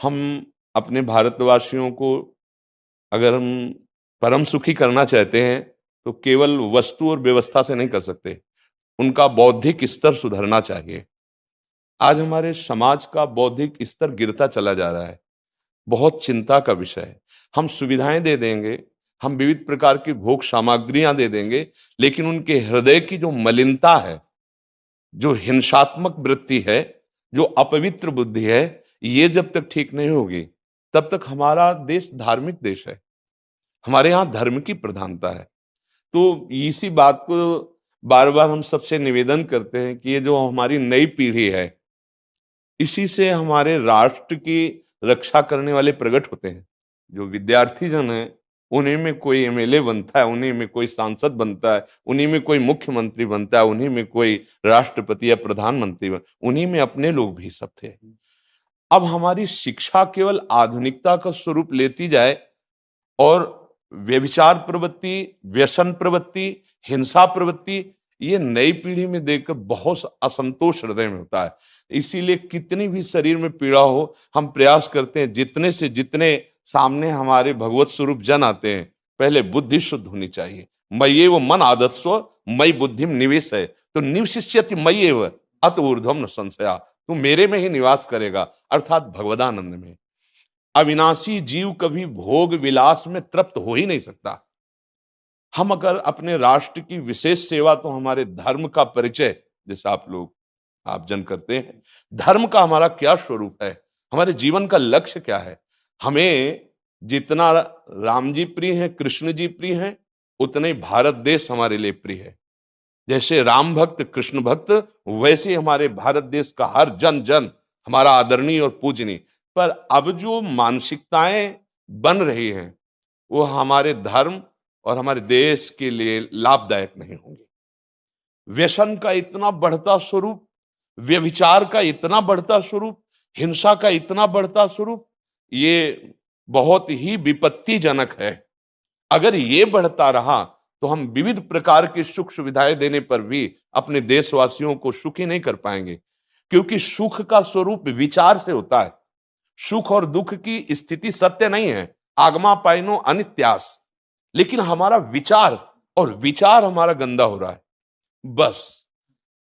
हम अपने भारतवासियों को अगर हम परम सुखी करना चाहते हैं तो केवल वस्तु और व्यवस्था से नहीं कर सकते, उनका बौद्धिक स्तर सुधरना चाहिए। आज हमारे समाज का बौद्धिक स्तर गिरता चला जा रहा है, बहुत चिंता का विषय है। हम सुविधाएं दे देंगे, हम विविध प्रकार की भोग सामग्रियां दे देंगे, लेकिन उनके हृदय की जो मलिनता है, जो हिंसात्मक वृत्ति है, जो अपवित्र बुद्धि है, ये जब तक ठीक नहीं होगी तब तक हमारा देश धार्मिक देश है। हमारे यहाँ धर्म की प्रधानता है। तो इसी बात को बार बार हम सबसे निवेदन करते हैं कि ये जो हमारी नई पीढ़ी है, इसी से हमारे राष्ट्र की रक्षा करने वाले प्रकट होते हैं। जो विद्यार्थी जन है, उन्हीं में कोई एमएलए बनता है, उन्हीं में कोई सांसद बनता है, उन्हीं में कोई मुख्यमंत्री बनता है, उन्हीं में कोई राष्ट्रपति या प्रधानमंत्री उन्हीं में अपने लोग भी सब थे। अब हमारी शिक्षा केवल आधुनिकता का स्वरूप लेती जाए और व्यभिचार प्रवृत्ति, व्यसन प्रवृत्ति, हिंसा प्रवृत्ति, ये नई पीढ़ी में देखकर बहुत असंतोष हृदय में होता है। इसीलिए कितनी भी शरीर में पीड़ा हो, हम प्रयास करते हैं जितने से जितने सामने हमारे भगवत स्वरूप जन आते हैं, पहले बुद्धि शुद्ध होनी चाहिए। मय्ये वो मन आदत्स्व मयि बुद्धिम निवेश है, तो निवशिष्यति मय्ये व अत ऊर्ध्वम न संशया, तू मेरे में ही निवास करेगा, अर्थात भगवदानंद में। अविनाशी जीव कभी भोग विलास में तृप्त हो ही नहीं सकता। हम अगर अपने राष्ट्र की विशेष सेवा, तो हमारे धर्म का परिचय, जैसे आप जन करते हैं, धर्म का हमारा क्या स्वरूप है, हमारे जीवन का लक्ष्य क्या है। हमें जितना राम जी प्रिय हैं, कृष्ण जी प्रिय हैं, उतने ही भारत देश हमारे लिए प्रिय है। जैसे राम भक्त, कृष्ण भक्त, वैसे ही हमारे भारत देश का हर जन जन हमारा आदरणीय और पूजनीय। पर अब जो मानसिकताएं बन रही हैं, वो हमारे धर्म और हमारे देश के लिए लाभदायक नहीं होंगी। व्यसन का इतना बढ़ता स्वरूप, व्यभिचार का इतना बढ़ता स्वरूप, हिंसा का इतना बढ़ता स्वरूप, ये बहुत ही विपत्तिजनक है। अगर ये बढ़ता रहा तो हम विविध प्रकार की सुख सुविधाएं देने पर भी अपने देशवासियों को सुखी नहीं कर पाएंगे, क्योंकि सुख का स्वरूप विचार से होता है। सुख और दुख की स्थिति सत्य नहीं है, आगमा पाइनो अनित्यास, लेकिन हमारा विचार, और विचार हमारा गंदा हो रहा है। बस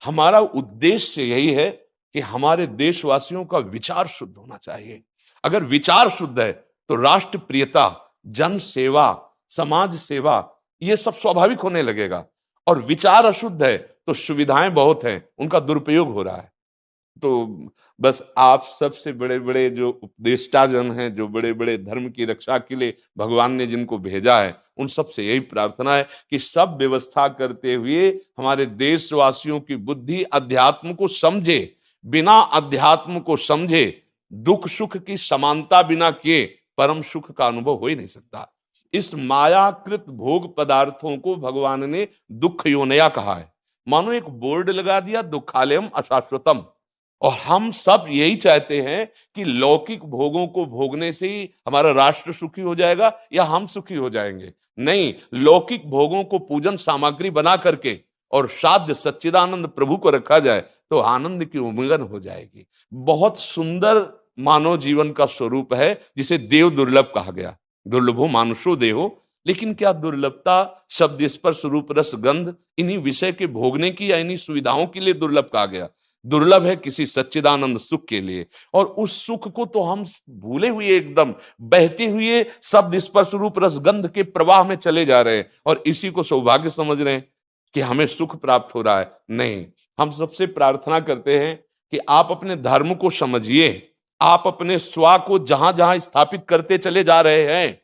हमारा उद्देश्य यही है कि हमारे देशवासियों का विचार शुद्ध होना चाहिए। अगर विचार शुद्ध है तो राष्ट्र प्रियता, जन सेवा, समाज सेवा, ये सब स्वाभाविक होने लगेगा। और विचार अशुद्ध है तो सुविधाएं बहुत हैं, उनका दुरुपयोग हो रहा है। तो बस आप सबसे बड़े बड़े जो उपदेष्टा जन हैं, जो बड़े बड़े धर्म की रक्षा के लिए भगवान ने जिनको भेजा है, उन सब से यही प्रार्थना है कि सब व्यवस्था करते हुए हमारे देशवासियों की बुद्धि अध्यात्म को समझे। बिना अध्यात्म को समझे दुख सुख की समानता बिना किए परम सुख का अनुभव हो ही नहीं सकता। इस मायाकृत भोग पदार्थों को भगवान ने दुख योनया कहा है। मानो एक बोर्ड लगा दिया, दुखालयम अशाश्वतम। और हम सब यही चाहते हैं कि लौकिक भोगों को भोगने से ही हमारा राष्ट्र सुखी हो जाएगा या हम सुखी हो जाएंगे। नहीं, लौकिक भोगों को पूजन सामग्री बना करके और साध्य सच्चिदानंद प्रभु को रखा जाए तो आनंद की उमंगन हो जाएगी। बहुत सुंदर मानव जीवन का स्वरूप है, जिसे देव दुर्लभ कहा गया। दुर्लभो मानुषो देहो, लेकिन क्या दुर्लभता शब्द स्पर्श रूप रस गंध इन्हीं विषय के भोगने की या इन्हीं सुविधाओं के लिए दुर्लभ कहा गया? दुर्लभ है किसी सच्चिदानंद सुख के लिए। और उस सुख को तो हम भूले हुए, एकदम बहते हुए शब्द स्पर्श रूप रस गंध के प्रवाह में चले जा रहे हैं और इसी को सौभाग्य समझ रहे हैं कि हमें सुख प्राप्त हो रहा है। नहीं, हम सबसे प्रार्थना करते हैं कि आप अपने धर्म को समझिए। आप अपने स्वा को जहां जहां स्थापित करते चले जा रहे हैं,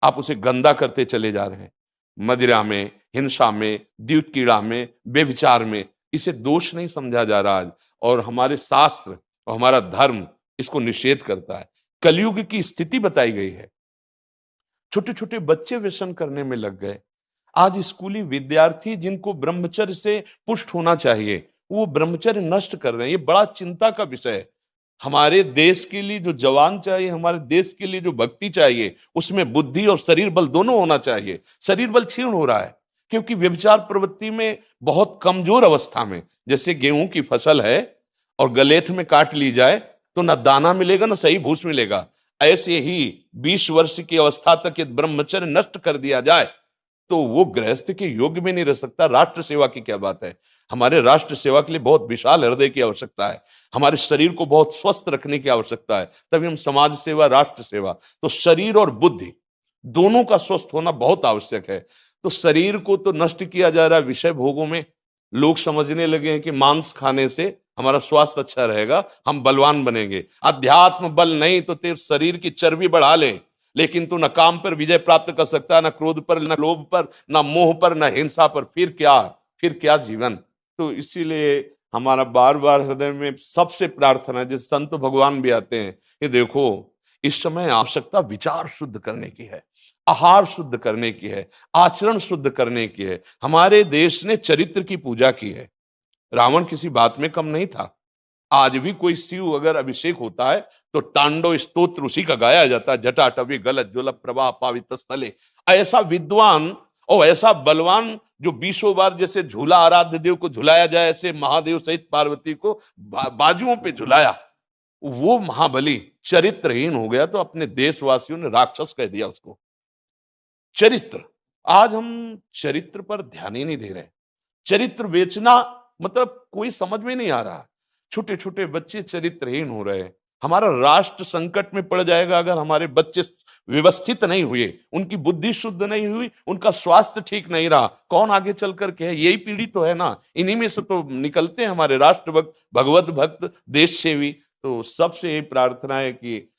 आप उसे गंदा करते चले जा रहे हैं। मदिरा में, हिंसा में, द्यूत कीड़ा में, व्यभिचार में, इसे दोष नहीं समझा जा रहा है। और हमारे शास्त्र और हमारा धर्म इसको निषेध करता है। कलयुग की स्थिति बताई गई है। छोटे छोटे बच्चे व्यसन करने में लग गए। आज स्कूली विद्यार्थी जिनको ब्रह्मचर्य से पुष्ट होना चाहिए, वो ब्रह्मचर्य नष्ट कर रहे हैं। ये बड़ा चिंता का विषय है। हमारे देश के लिए जो जवान चाहिए, हमारे देश के लिए जो भक्ति चाहिए, उसमें बुद्धि और शरीर बल दोनों होना चाहिए। शरीर बल क्षीण हो रहा है क्योंकि व्यभिचार प्रवृत्ति में बहुत कमजोर अवस्था में, जैसे गेहूं की फसल है और गलेथ में काट ली जाए तो न दाना मिलेगा न सही भूस मिलेगा। ऐसे ही 20 वर्ष की अवस्था तक यदि ब्रह्मचर्य नष्ट कर दिया जाए तो वो गृहस्थ के योग्य में नहीं रह सकता। राष्ट्र सेवा की क्या बात है। हमारे राष्ट्र सेवा के लिए बहुत विशाल हृदय की आवश्यकता है। हमारे शरीर को बहुत स्वस्थ रखने की आवश्यकता है, तभी हम समाज सेवा, राष्ट्र सेवा। तो शरीर और बुद्धि दोनों का स्वस्थ होना बहुत आवश्यक है। तो शरीर को तो नष्ट किया जा रहा है विषय भोगों में। लोग समझने लगे हैं कि मांस खाने से हमारा स्वास्थ्य अच्छा रहेगा, हम बलवान बनेंगे। अध्यात्म बल नहीं तो तेरे शरीर की चर्बी बढ़ा ले, लेकिन तू न काम पर विजय प्राप्त कर सकता, न क्रोध पर, न लोभ पर, न मोह पर, न हिंसा पर। फिर क्या जीवन। तो इसीलिए हमारा बार बार हृदय में सबसे प्रार्थना है, जिस संत भगवान भी आते हैं, कि देखो इस समय आवश्यकता विचार शुद्ध करने की है, आहार शुद्ध करने की है, आचरण शुद्ध करने की है। हमारे देश ने चरित्र की पूजा की है। रावण किसी बात में कम नहीं था। आज भी कोई शिव अगर अभिषेक होता है तो तांडव स्तोत्र उसी का गाया जाता है। जटाटवी गलत ज्वल प्रभा पावित स्थले। ऐसा विद्वान और ऐसा बलवान जो 20 बार जैसे झूला आराध्य देव को झुलाया जाए, ऐसे महादेव सहित पार्वती को बाजुओं पे झुलाया, वो महाबली चरित्रहीन हो गया तो अपने देशवासियों ने राक्षस कह दिया उसको। चरित्र, आज हम चरित्र पर ध्यान ही नहीं दे रहे। चरित्र बेचना मतलब कोई समझ में नहीं आ रहा। छोटे छोटे बच्चे चरित्रहीन हो रहे हैं। हमारा राष्ट्र संकट में पड़ जाएगा अगर हमारे बच्चे व्यवस्थित नहीं हुए, उनकी बुद्धि शुद्ध नहीं हुई, उनका स्वास्थ्य ठीक नहीं रहा। कौन आगे चल कर के है? यही पीढ़ी तो है ना। इन्हीं में से तो निकलते हैं हमारे राष्ट्र भक्त, भगवत भक्त, देश सेवी। तो सबसे यही प्रार्थना है कि